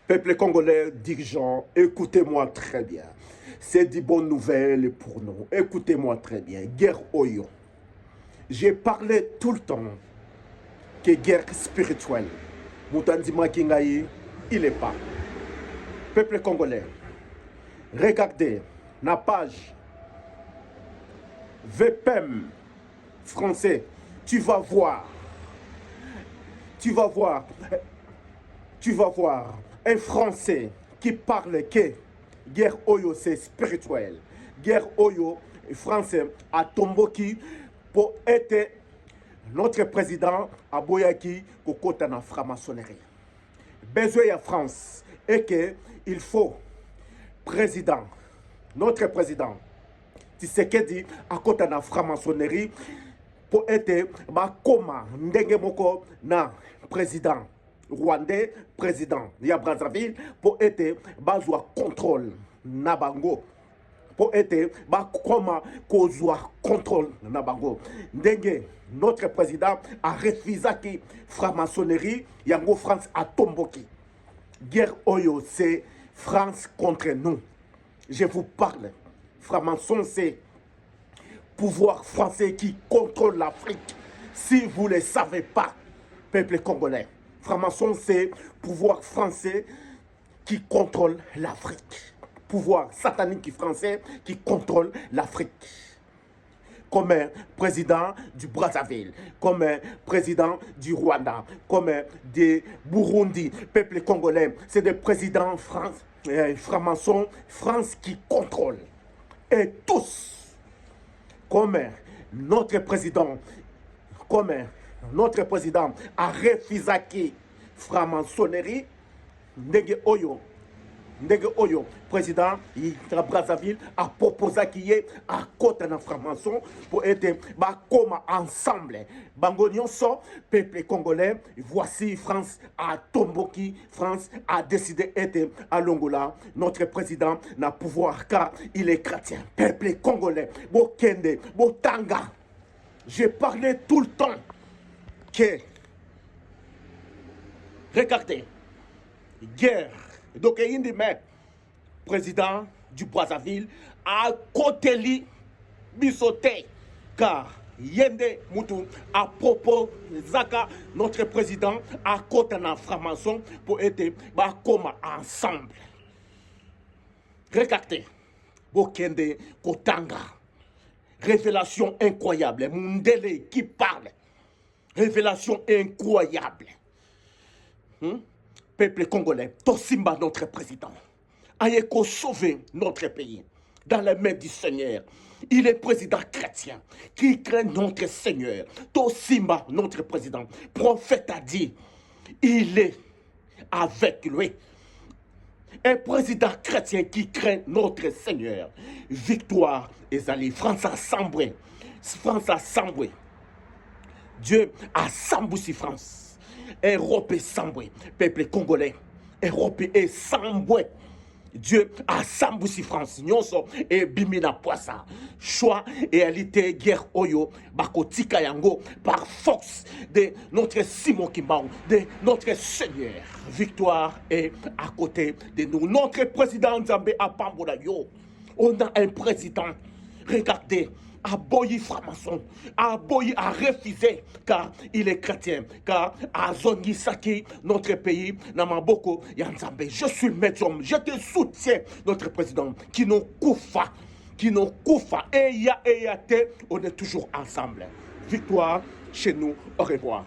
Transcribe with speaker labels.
Speaker 1: Peuple congolais, dirigeants, écoutez-moi très bien. C'est des bonnes nouvelles pour nous. Écoutez-moi très bien. Guerre Oyo. J'ai parlé tout le temps que guerre spirituelle. Moutandima Kingaï, il n'est pas. Peuple congolais, regardez la page VPM français. Tu vas voir un Français qui parle que guerre Oyo c'est spirituel. Guerre Oyo français à Tomboki pour être notre président à Boyaki pour côté na franc-maçonnerie. Besoin à France et que il faut président, notre président Tshisekedi à côté na franc-maçonnerie pour être koma ndenge moko na président rwandais président ya Brazzaville pour être bazwa contrôle na bango pour être koma kozwa contrôle na bango ndenge notre président a refusé qui franc-maçonnerie yango France a tomboki guerre oyo c'est France contre nous. Je vous parle franc-maçon c'est pouvoir français qui contrôle l'Afrique. Si vous ne le savez pas, peuple congolais, franc-maçon, c'est pouvoir français qui contrôle l'Afrique. Pouvoir satanique français qui contrôle l'Afrique. Comme un président du Brazzaville, comme un président du Rwanda, comme un des Burundi, peuple congolais, c'est des présidents franc-maçons, France qui contrôle. Et tous, comme notre président a refusé qui franc-maçonnerie, ndenge oyo, président de Brazzaville a proposé qu'il y ait à côté de franc-maçon pour être comme ensemble. Bango nyonso, peuple congolais, voici France à Tomboki, France a décidé d'être à Longola. Notre président n'a pouvoir car il est chrétien. Peuple congolais, Bokende, Botanga. J'ai parlé tout le temps que, regardez, guerre. Donc, il y a un président du Brazzaville à côté de Bissoté, car Yende Moutou a proposé notre président à côté de la franc-maçon pour être comme ensemble. Regardez, Bokende Kotanga, révélation incroyable, Mundele qui parle, révélation incroyable. Peuple congolais, Tosimba notre président, Ayeko sauver notre pays dans les mains du Seigneur. Il est président chrétien qui craint notre Seigneur. Tosimba notre président, prophète a dit, il est avec lui. Un président chrétien qui craint notre Seigneur. Victoire Ezali, France a sambré. Dieu a samboussi France. Europe est sambré. Peuple congolais. Europe est sambré. Dieu a samboussi France. Nyonso et bimina poissa. Choix et alité guerre oyo. Bakotika yango par force de notre Simon Kimbaou, de notre Seigneur. Victoire est à côté de nous. Notre président Nzambe Apambola yo. On a un président. Regardez. Aboyi franc-maçon, Aboyi a refusé car il est chrétien, car Azongi Saki, notre pays, Namaboko, Yanzambe, je suis médium, je te soutiens, notre président, qui nous koufa, et ya, on est toujours ensemble. Victoire chez nous, au revoir.